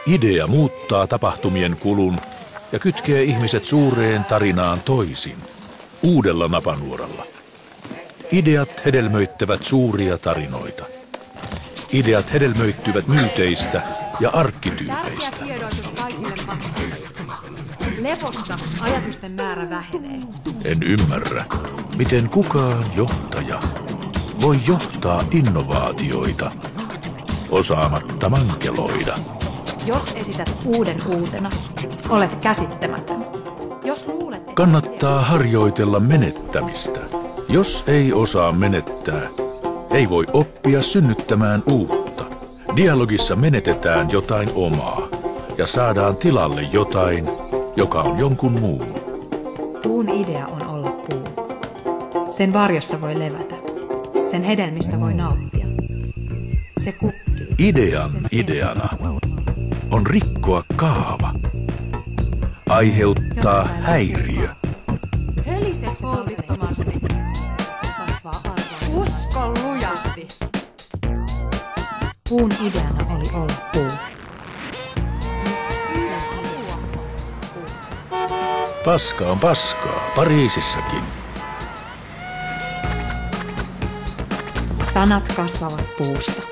Idea muuttaa tapahtumien kulun ja kytkee ihmiset suureen tarinaan toisin, uudella napanuoralla. Ideat hedelmöittävät suuria tarinoita. Ideat hedelmöittyvät myyteistä ja arkkityypeistä. Levossa ajatusten määrä vähenee. En ymmärrä, miten kukaan johtaja voi johtaa innovaatioita osaamatta mankeloida. Jos esität uuden uutena, olet käsittämätön. Jos luulet, että Kannattaa harjoitella menettämistä. Jos ei osaa menettää, ei voi oppia synnyttämään uutta. Dialogissa menetetään jotain omaa ja saadaan tilalle jotain, joka on jonkun muun. puun idea on olla puu. Sen varjossa voi levätä. Sen hedelmistä voi nauttia. Se kukkii. Idean ideana on rikkoa kaava, aiheuttaa häiriö, Hölise holtittomasti. Kasvaa arvoa. Usko lujasti. Puun ideana oli olla puu. Paska on paskaa, Pariisissakin. Sanat kasvavat puusta.